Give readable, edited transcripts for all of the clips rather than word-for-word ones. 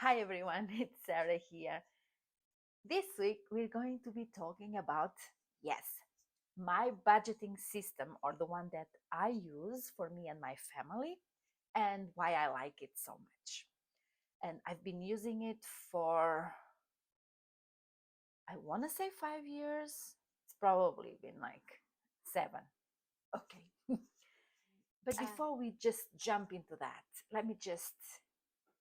Hi everyone, it's Sara here. This week we're going to be talking about, yes, my budgeting system or the one that I use for me and my family and why I like it so much. And I've been using it for, I want to say 5 years. It's probably been like 7. Okay. But before we just jump into that, let me just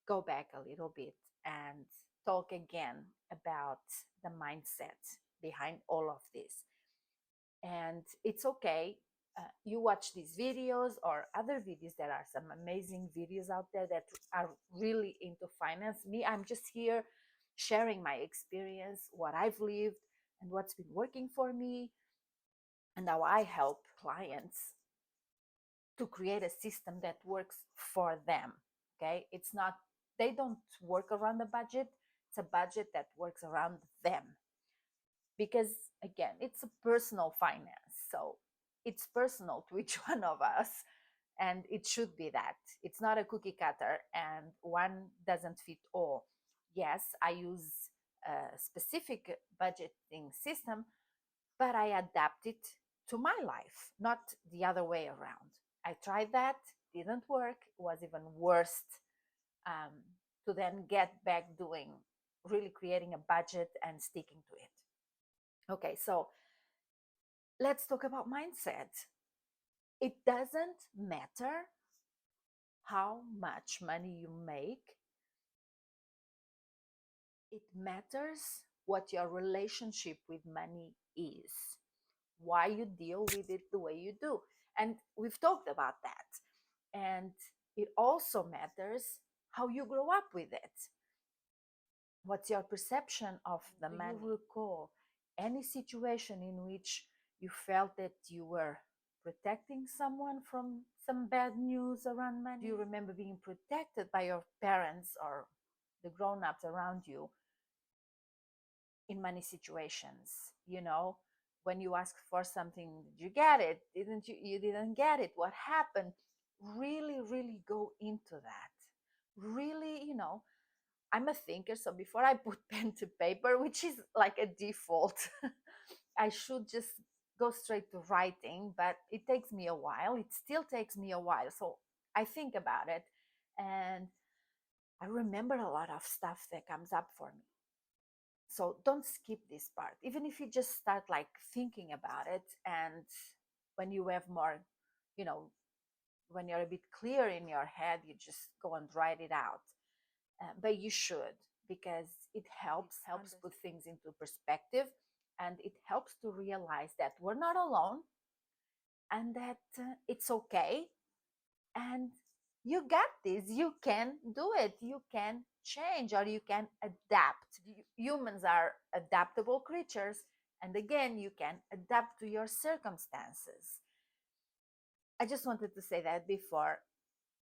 go back a little bit and talk again about the mindset behind all of this. And it's okay. You watch these videos or other videos. There are some amazing videos out there that are really into finance. Me, I'm just here sharing my experience, what I've lived, and what's been working for me, and how I help clients to create a system that works for them. Okay, it's not, they don't work around the budget, it's a budget that works around them. Because again, it's a personal finance, so it's personal to each one of us, and it should be that. It's not a cookie cutter and one doesn't fit all. Yes, I use a specific budgeting system, but I adapt it to my life, not the other way around. I tried that, didn't work, it was even worse, um, to then get back doing, really creating a budget and sticking to it. Okay, so let's talk about mindset. It doesn't matter how much money you make, it matters what your relationship with money is, why you deal with it the way you do. And we've talked about that. And it also matters how you grow up with it. What's your perception of the money? Do you recall any situation in which you felt that you were protecting someone from some bad news around money? Do you remember being protected by your parents or the grown-ups around you in money situations? When you ask for something, did you get it? Didn't you didn't get it? What happened? Really, really go into that. Really, I'm a thinker, so before I put pen to paper, which is like a default, I should just go straight to writing, but it takes me a while. It still takes me a while. So I think about it and I remember a lot of stuff that comes up for me. So don't skip this part. Even if you just start like thinking about it, and when you have more, you know, when you're a bit clear in your head, you just go and write it out. But you should, because it helps put things into perspective, and it helps to realize that we're not alone, and that it's okay, and you got this. You can do it. You can change, or you can adapt. Humans are adaptable creatures, and again, you can adapt to your circumstances. I just wanted to say that before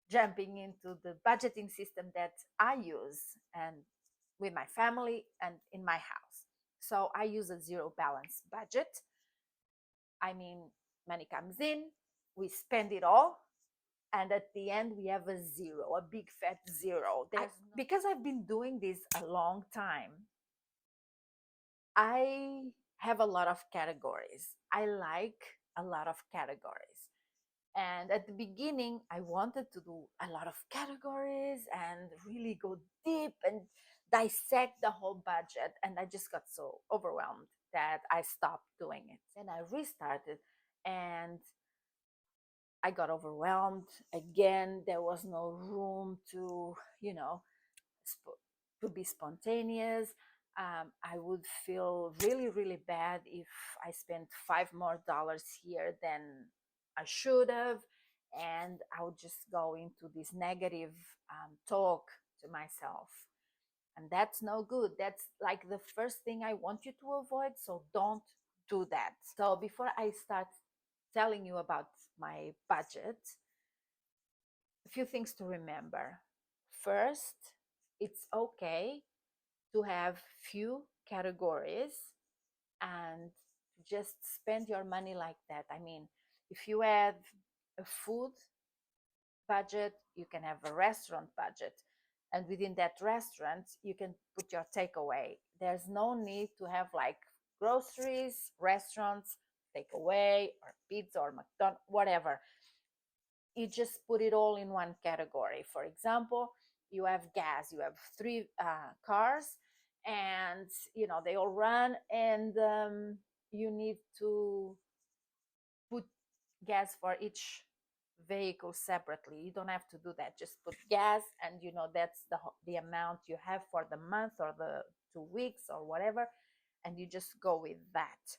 jumping into the budgeting system that I use and with my family and in my house. So I use a zero balance budget. I mean, money comes in, we spend it all, and at the end we have a zero, a big fat zero. Because I've been doing this a long time, I have a lot of categories. I like a lot of categories. And at the beginning, I wanted to do a lot of categories and really go deep and dissect the whole budget. And I just got so overwhelmed that I stopped doing it. Then I restarted and I got overwhelmed again. There was no room to, to be spontaneous. I would feel really, really bad if I spent $5 more here than I should have. And I would just go into this negative talk to myself. And that's no good. That's like the first thing I want you to avoid. So don't do that. So before I start telling you about my budget, a few things to remember. First, it's okay to have few categories and just spend your money like that. I mean, if you have a food budget, you can have a restaurant budget. And within that restaurant, you can put your takeaway. There's no need to have like groceries, restaurants, takeaway, or pizza, or McDonald's, whatever. You just put it all in one category. For example, you have gas, you have three cars, and they all run, and you need to put gas for each vehicle separately. You don't have to do that. Just put gas, and that's the amount you have for the month or the 2 weeks or whatever, and you just go with that.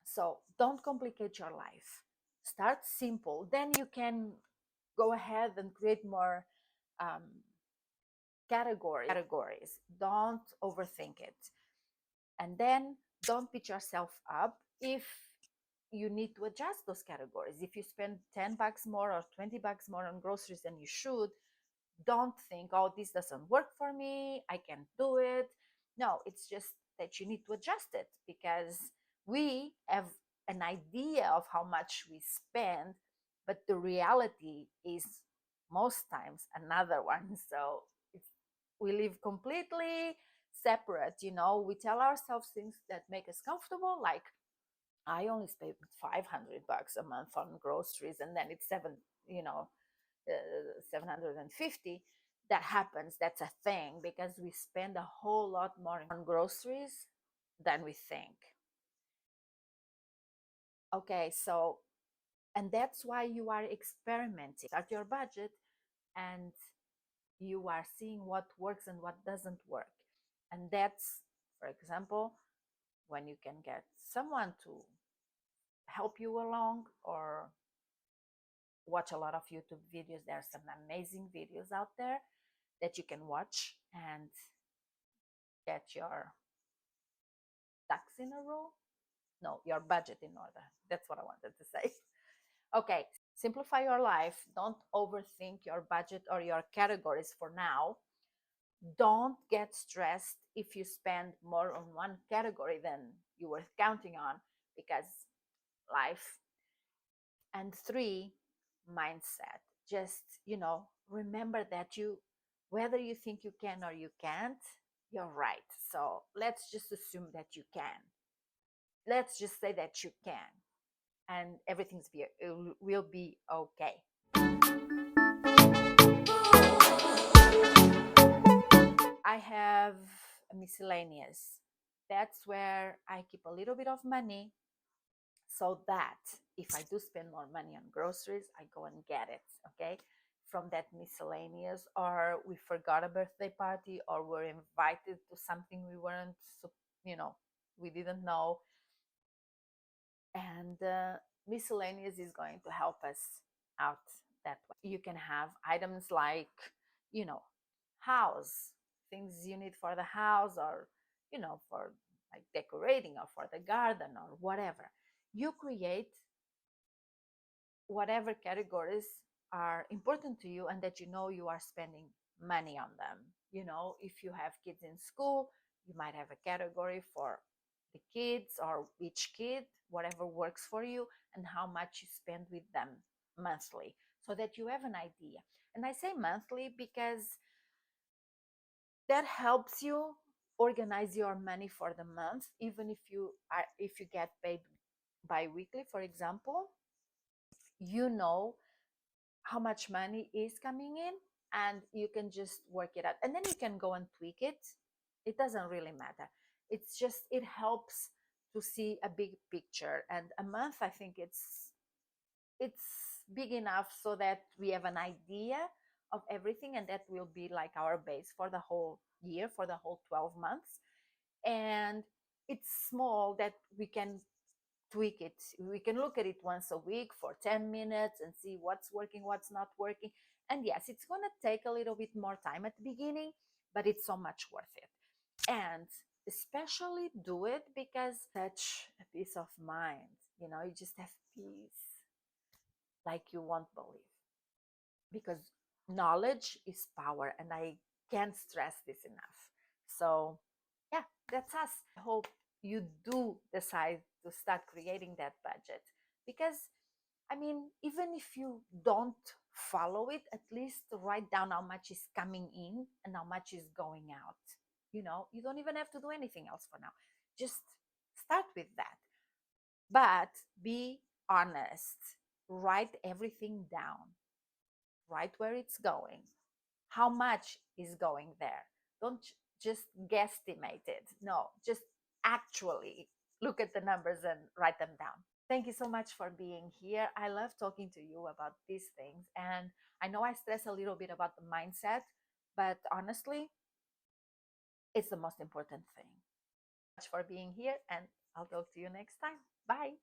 So don't complicate your life. Start simple. Then you can go ahead and create more um, categories. Don't overthink it. And then don't beat yourself up if you need to adjust those categories. If you spend $10 more or $20 more on groceries than you should, don't think, oh, this doesn't work for me, I can't do it. No, it's just that you need to adjust it, because we have an idea of how much we spend, but the reality is most times another one. So we live completely separate. We tell ourselves things that make us comfortable, like I only spend $500 a month on groceries, and then it's 750. That happens. That's a thing, because we spend a whole lot more on groceries than we think. Okay, so, and that's why you are experimenting. Start your budget, and you are seeing what works and what doesn't work. And that's, for example, when you can get someone to help you along, or watch a lot of YouTube videos. There are some amazing videos out there that you can watch and get your ducks in a row. No, your budget in order. That's what I wanted to say. Okay, simplify your life. Don't overthink your budget or your categories for now. Don't get stressed if you spend more on one category than you were counting on, because life. And three, mindset. Just, remember that whether you think you can or you can't, you're right. So let's just assume that you can. Let's just say that you can, and will be okay. I have a miscellaneous. That's where I keep a little bit of money, so that if I do spend more money on groceries, I go and get it, okay? From that miscellaneous, or we forgot a birthday party, or we're invited to something we weren't, you know, we didn't know. And miscellaneous is going to help us out that way. You can have items like, you know, house, things you need for the house, or, for like decorating, or for the garden, or whatever. You create whatever categories are important to you, and that you are spending money on them. If you have kids in school, you might have a category for the kids, or each kid, whatever works for you, and how much you spend with them monthly, so that you have an idea. And I say monthly because that helps you organize your money for the month, even if you get paid bi-weekly, for example. you know how much money is coming in, and you can just work it out, and then you can go and tweak it. It doesn't really matter. It's just, it helps to see a big picture. And a month, I think it's big enough so that we have an idea of everything, and that will be like our base for the whole year, for the whole 12 months. And it's small that we can tweak it. We can look at it once a week for 10 minutes and see what's working, what's not working. And yes, it's going to take a little bit more time at the beginning, but it's so much worth it. And especially do it because such a peace of mind. You just have peace like you won't believe. Because knowledge is power, and I can't stress this enough. So, yeah, that's us. I hope you do decide to start creating that budget, because, I mean, even if you don't follow it, at least write down how much is coming in and how much is going out. You don't even have to do anything else for now. Just start with that. But be honest. Write everything down. Write where it's going, how much is going there. Don't just guesstimate it. No, just actually look at the numbers and write them down. Thank you so much for being here. I love talking to you about these things. And I know I stress a little bit about the mindset, but honestly, it's the most important thing. Thank you for being here, and I'll talk to you next time. Bye.